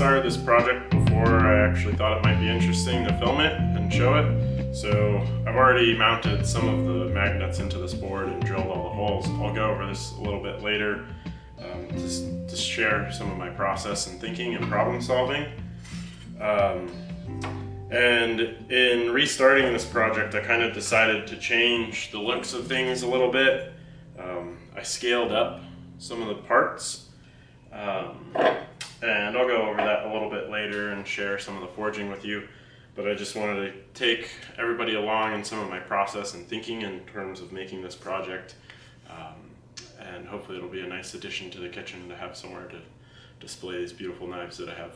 started this project before I actually thought it might be interesting to film it and show it. So I've already mounted some of the magnets into this board and drilled all the holes. I'll go over this a little bit later just to share some of my process and thinking and problem solving. And in restarting this project, I kind of decided to change the looks of things a little bit. I scaled up some of the parts, and I'll go over that a little bit later and share some of the forging with you. But I just wanted to take everybody along in some of my process and thinking in terms of making this project. And hopefully it'll be a nice addition to the kitchen to have somewhere to display these beautiful knives that I have.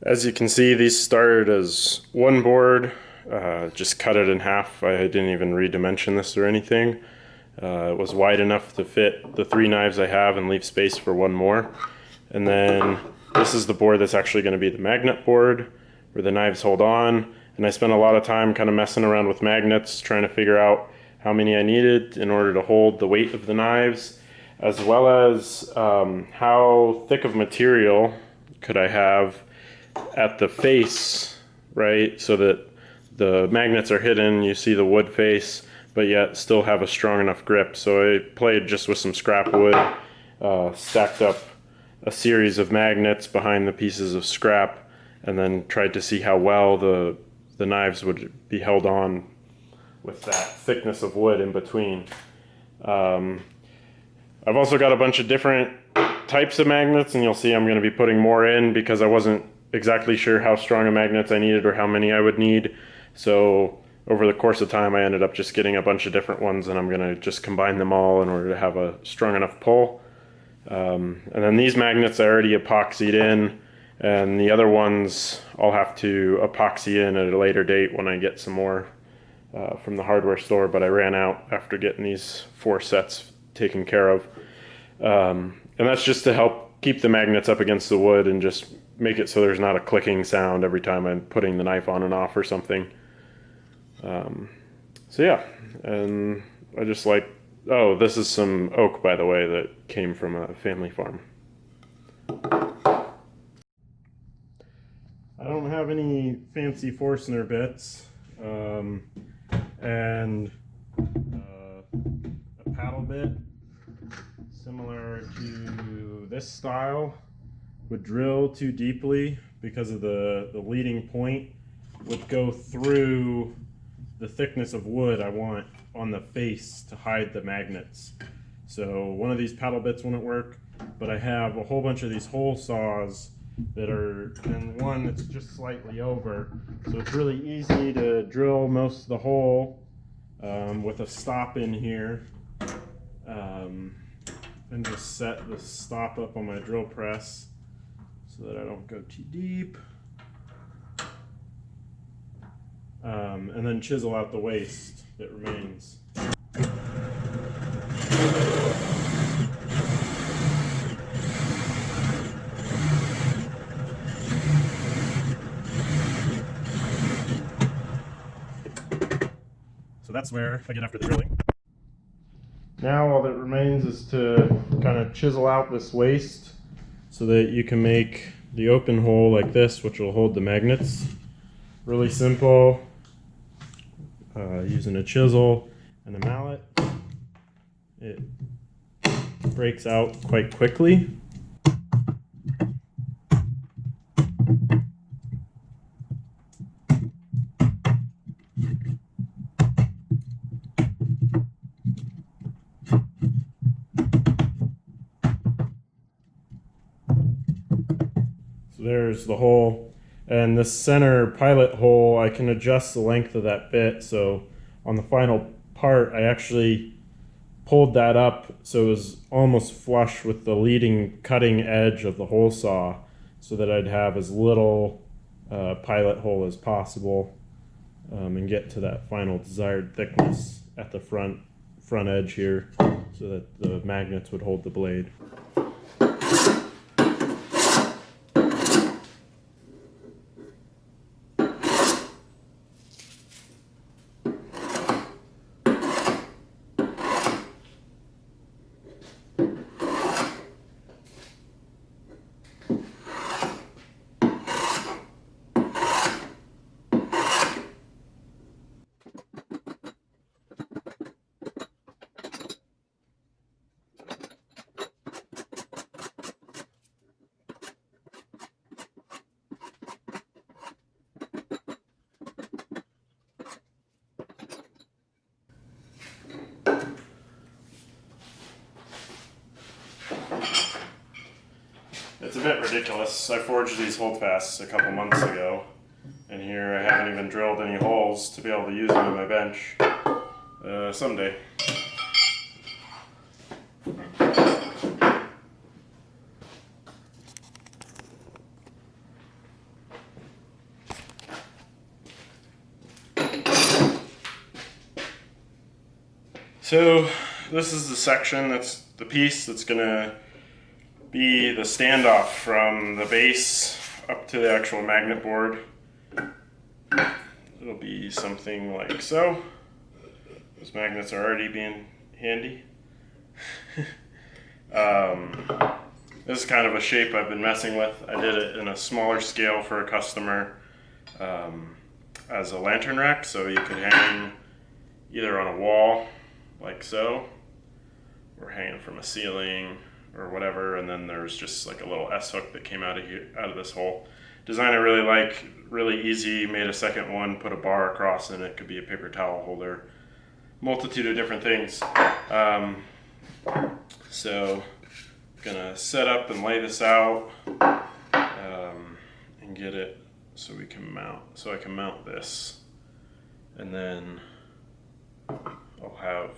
As you can see, these started as one board, just cut it in half. I didn't even redimension this or anything. It was wide enough to fit the 3 knives I have and leave space for one more. And then this is the board that's actually going to be the magnet board, where the knives hold on. And I spent a lot of time kind of messing around with magnets, trying to figure out how many I needed in order to hold the weight of the knives, as well as how thick of material could I have at the face, right? So that the magnets are hidden, you see the wood face, but yet still have a strong enough grip. So I played just with some scrap wood, stacked up a series of magnets behind the pieces of scrap, and then tried to see how well the knives would be held on with that thickness of wood in between. I've also got a bunch of different types of magnets, and you'll see I'm going to be putting more in because I wasn't exactly sure how strong of magnets I needed or how many I would need. So over the course of time I ended up just getting a bunch of different ones, and I'm going to just combine them all in order to have a strong enough pull. And then these magnets I already epoxied in, and the other ones I'll have to epoxy in at a later date when I get some more from the hardware store, but I ran out after getting these 4 sets taken care of. And that's just to help keep the magnets up against the wood and just make it so there's not a clicking sound every time I'm putting the knife on and off or something. So yeah, and I just like, oh, this is some oak, by the way, that came from a family farm. I don't have any fancy Forstner bits, and a paddle bit similar to this style would drill too deeply because of the leading point would go through the thickness of wood I want on the face to hide the magnets. So one of these paddle bits wouldn't work, but I have a whole bunch of these hole saws that are, and one that's just slightly over. So it's really easy to drill most of the hole with a stop in here. And just set the stop up on my drill press so that I don't go too deep. And then chisel out the waste that remains. So that's where I get after the drilling. Now all that remains is to kind of chisel out this waste so that you can make the open hole like this, which will hold the magnets. Really simple, using a chisel and a mallet. It breaks out quite quickly. So there's the hole, and this center pilot hole, I can adjust the length of that bit. So on the final part, I actually pulled that up so it was almost flush with the leading cutting edge of the hole saw, so that I'd have as little pilot hole as possible and get to that final desired thickness at the front edge here, so that the magnets would hold the blade. It's a bit ridiculous. I forged these holdfasts a couple months ago, and here I haven't even drilled any holes to be able to use them in my bench. Someday. So this is the section, that's the piece that's gonna be the standoff from the base up to the actual magnet board. It'll be something like so. Those magnets are already being handy. This is kind of a shape I've been messing with. I did it in a smaller scale for a customer as a lantern rack, so you could hang either on a wall like so, or hanging from a ceiling or whatever, and then there's just like a little S hook that came out of this hole. Design I really like, really easy, made a second one, put a bar across and it could be a paper towel holder, multitude of different things. So I'm gonna set up and lay this out and get it so we can mount, so I can mount this, and then I'll have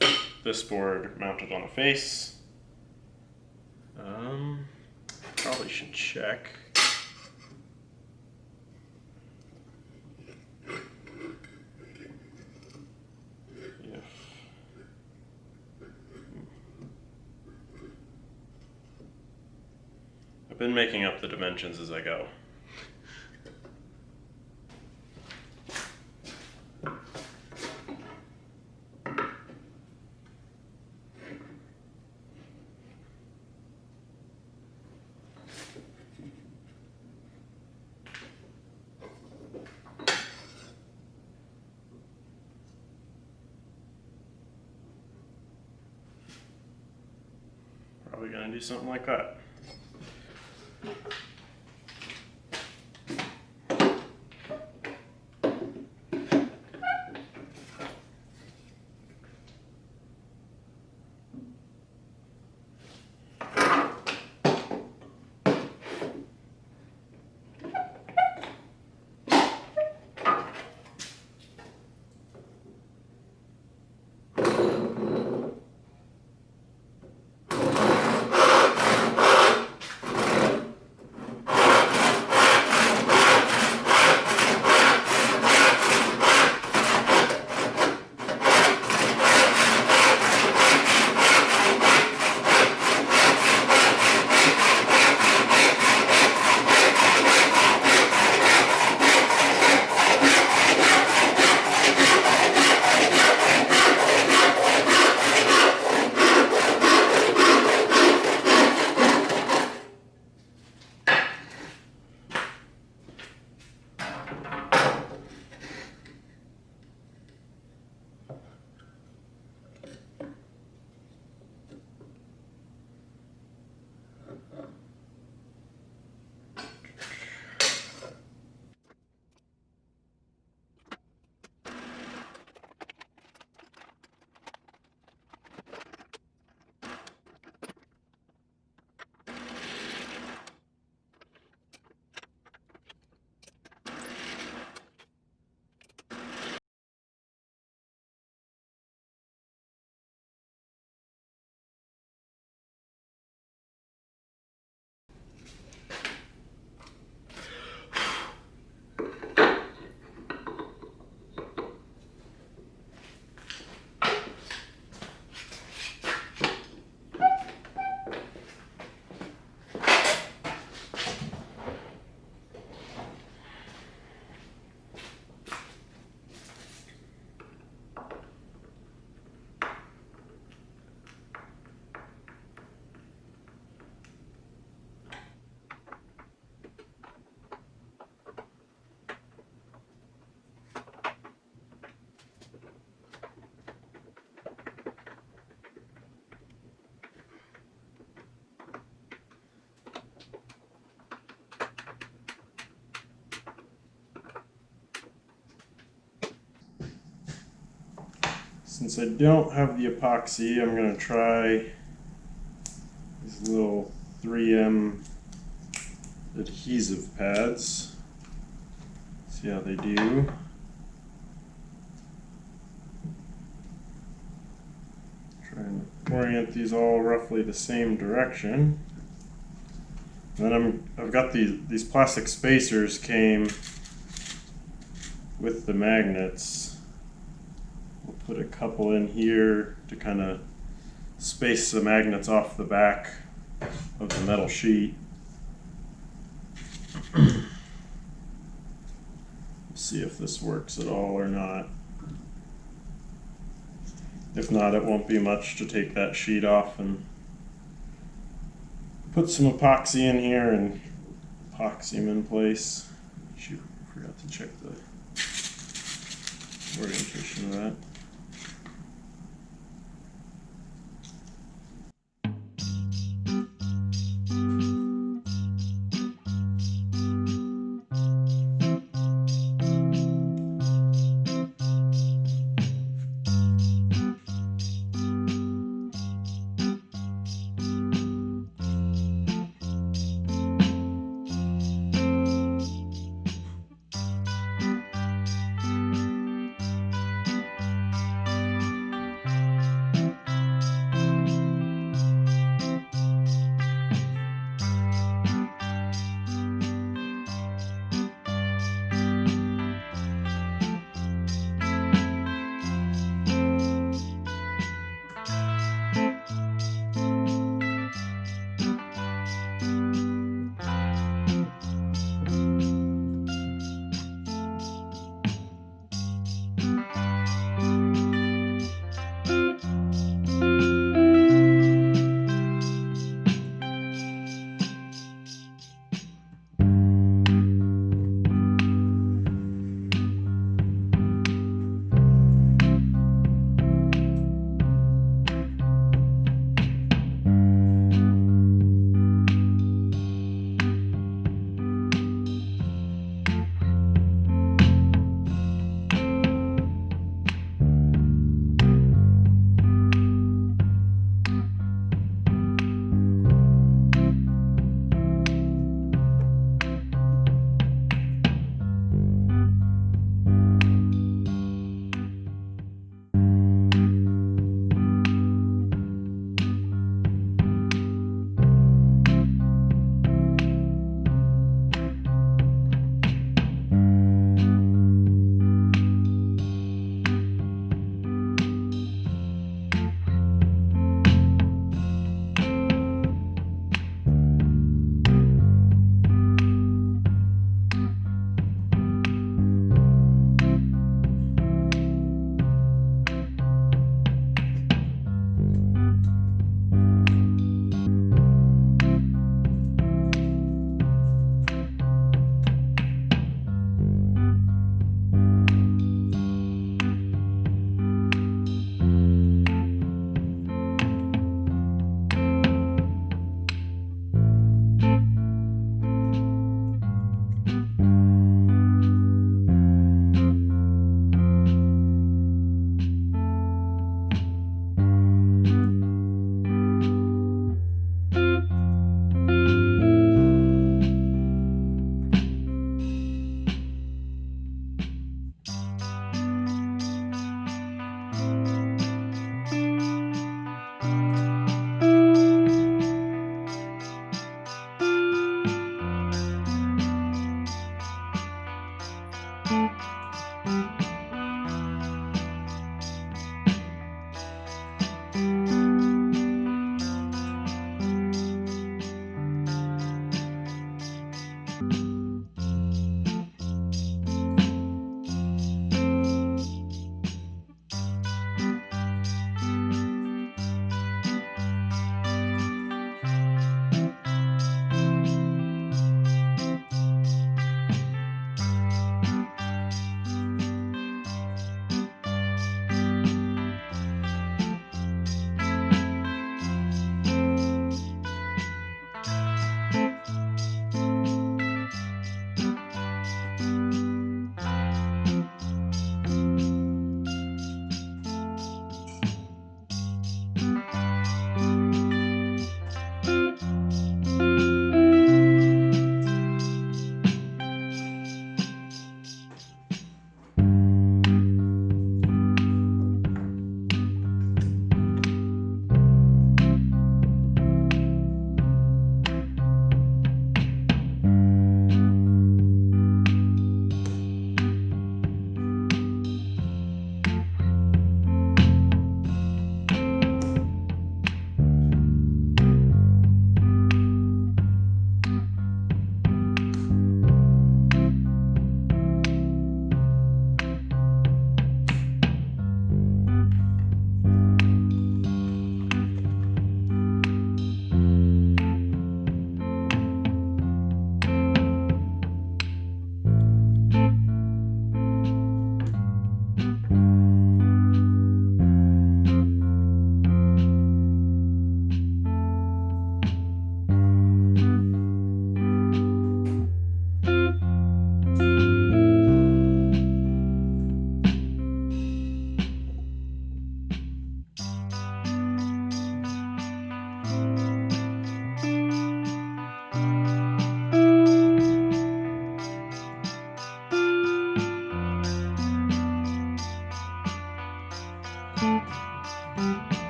this board mounted on a face. Probably should check. I've been making up the dimensions as I go. Probably gonna do something like that. Since I don't have the epoxy, I'm going to try these little 3M adhesive pads. See how they do. Try and orient these all roughly the same direction. And then I've got these plastic spacers came with the magnets. We'll put a couple in here to kind of space the magnets off the back of the metal sheet. See if this works at all or not. If not, it won't be much to take that sheet off and put some epoxy in here and epoxy them in place. Shoot, forgot to check the orientation of that.